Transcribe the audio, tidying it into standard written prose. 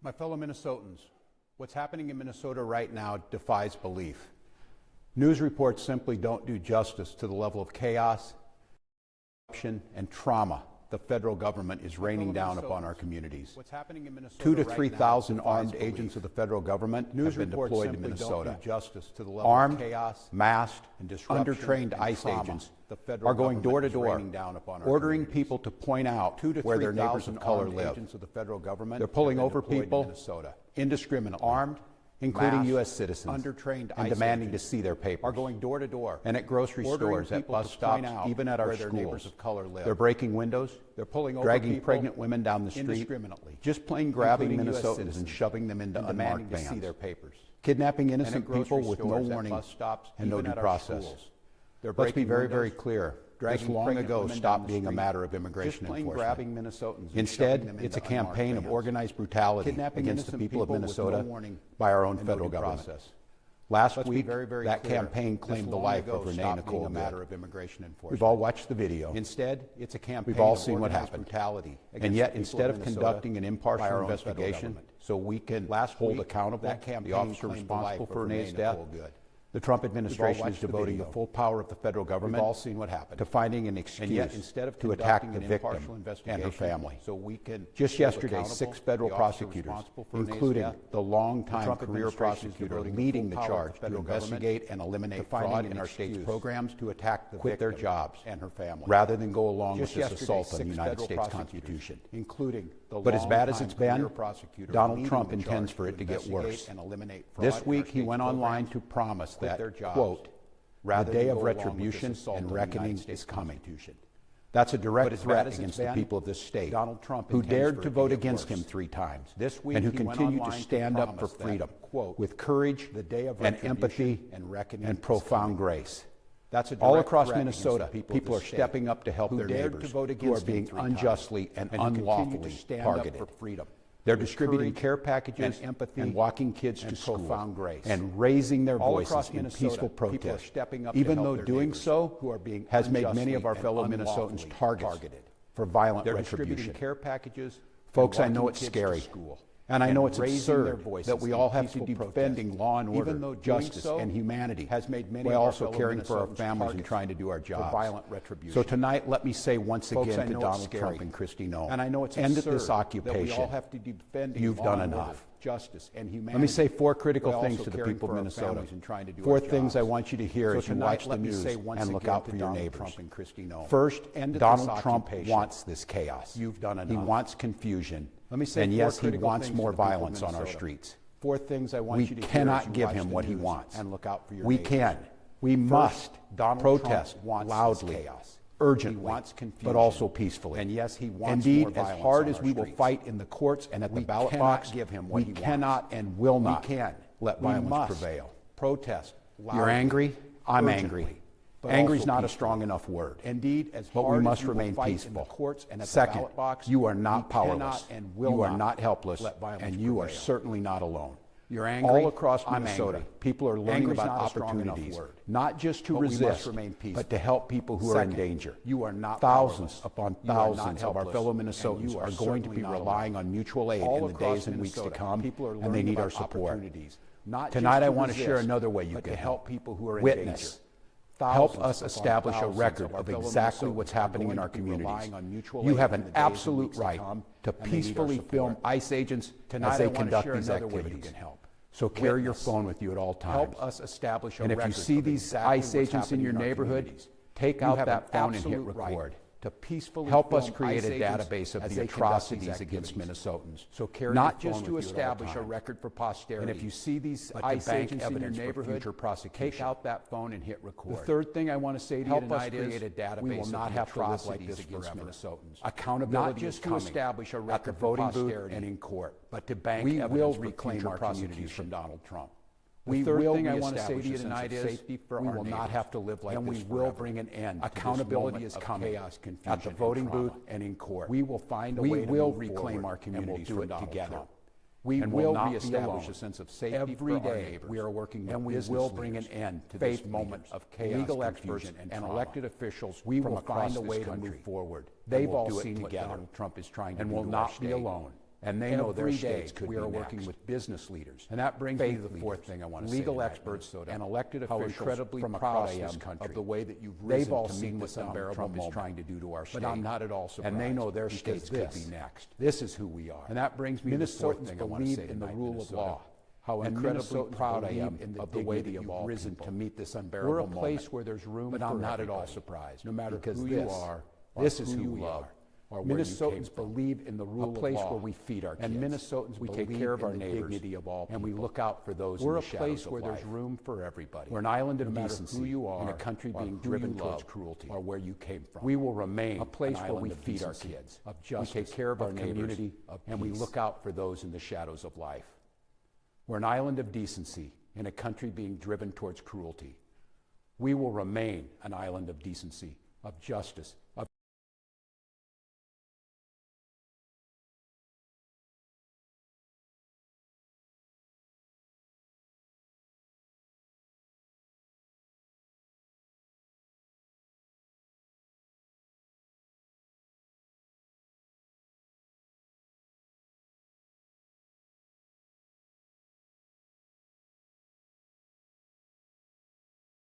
My fellow Minnesotans, what's happening in Minnesota right now defies belief. News reports simply don't do justice to the level of chaos, corruption, and trauma the federal government is raining down upon our communities. What's happening in Minnesota 2,000 to 3,000 armed agents of the federal government have been deployed to Minnesota. Don't do justice to the level armed, of chaos, masked, and undertrained ICE agents are going door to door, ordering people to point out where their neighbors of color live. They're pulling over people indiscriminately, armed, including U.S. citizens, and demanding to see their papers. Are going door to door, and at grocery stores, at bus stops, even at our schools. They're breaking windows. They're pulling over dragging pregnant women down the street, just plain grabbing Minnesotans and shoving them into unmarked vans. Kidnapping innocent people with no warning and no due process. Let's be very, very clear. This long ago stopped being a matter of immigration enforcement. Instead, it's a campaign of organized brutality against the people of Minnesota by our own federal government. Last week, that campaign claimed the life of Renee Nicole Good. We've all watched the video. Instead, it's a campaign. We've all seen what happened. And yet, instead of conducting an impartial investigation so we can hold accountable the officer responsible for Renee's death, the Trump administration is devoting the full power of the federal government to finding an excuse to attack the victim and her family. Just yesterday, 6 federal prosecutors, including the longtime career prosecutor leading the charge to investigate and eliminate fraud in our state's programs, quit their jobs rather than go along with this assault on the United States Constitution. But as bad as it's been, Donald Trump intends for it to get worse. This week, he went online to promise that, quote, the day of retribution and reckoning is coming. That's a direct threat against the people of this state, who dared to vote against him 3 times, and who continue to stand up for freedom with courage and empathy and profound grace. All across Minnesota, people are stepping up to help their neighbors who are being unjustly and unlawfully targeted. They're distributing care packages and walking kids to school and raising their voices in peaceful protest, even though doing so has made many of our fellow Minnesotans targeted for violent retribution. Folks, I know it's scary. And I know it's absurd that we all have to be defending law and order, justice, and humanity, while also caring for our families and trying to do our jobs. So tonight, let me say once again to Donald Trump and Kristi Noem, end this occupation. You've done enough. Let me say 4 critical things to the people of Minnesota. 4 things I want you to hear as you watch the news and look out for your neighbors. First, Donald Trump wants this chaos. He wants confusion. And yes, he wants more violence on our streets. We cannot give him what he wants. We must protest loudly, urgently, but also peacefully. Indeed, as hard as we will fight in the courts and at the ballot box, we cannot and will not let violence prevail. You're angry, I'm angry. Angry is not a strong enough word, but we must remain peaceful. Second, you are not powerless, you are not helpless, and you are certainly not alone. All across Minnesota, people are learning about opportunities, not just to resist, but to help people who are in danger. Thousands upon thousands of our fellow Minnesotans are going to be relying on mutual aid in the days and weeks to come, and they need our support. Tonight, I want to share another way you can help people who are in danger. Help us establish a record of exactly what's happening in our communities. You have an absolute right to peacefully film ICE agents as they conduct these activities. So carry your phone with you at all times. And if you see these ICE agents in your neighborhood, take out that phone and hit record. Help us create a database of the atrocities against Minnesotans, not just to establish a record for posterity. And if you see these ICE agents in your neighborhood, take out that phone and hit record. The third thing I want to say to you tonight is we will not have to live like this against Minnesotans. Accountability is coming at the voting booth and in court, but to bank evidence we will reclaim our communities from Donald Trump. The third thing I want to say to you tonight is we will not have to live like this, and we will bring an end. Accountability is coming at the voting booth and in court. We will find a way to reclaim our communities, and we'll do it together. We will reestablish a sense of safety every day. We are working, and we will bring an end to this moment of chaos, legal experts and elected officials. We will find a way to move forward. They've all seen what Donald Trump is trying to do, and will not be alone. And they know their Every states day could we be are working next. with business leaders, And that brings me faith to the leaders, fourth thing I want to say legal tonight, experts, Minnesota, and elected how officials incredibly from proud across I this am country. of the way that you've They've risen all to seen meet what this unbearable Trump is moment. trying to do to our state. But I'm not at all surprised. And they know their because states could this- be next. This is who we are. And that brings me to the fourth Minnesotans thing I want to believe say in the tonight, rule of Minnesota. law. How And incredibly Minnesotans proud I believe am in the of the way that dignity of you've all risen people. to meet this We're unbearable a place moment. where there's room But for I'm not at all everybody. surprised. No matter because who this, you are, this is who who you we love, are. Or where you came Minnesotans from. believe in the rule A place of law. where we feed our And kids. Minnesotans We believe take care of in our the neighbors. dignity of all And we people. look out for those We're in a the shadows place of where life. there's room for everybody. We're an island of no matter decency who you are, in a country or being who driven you towards love, cruelty. or where you came from. We will remain a place an where island we of feed our decency, kids, of we justice, take care of our neighbors, community, of and we peace. look out for those in the shadows of life. We're an island of decency in a country being driven towards cruelty. We will remain an island of decency, of justice, of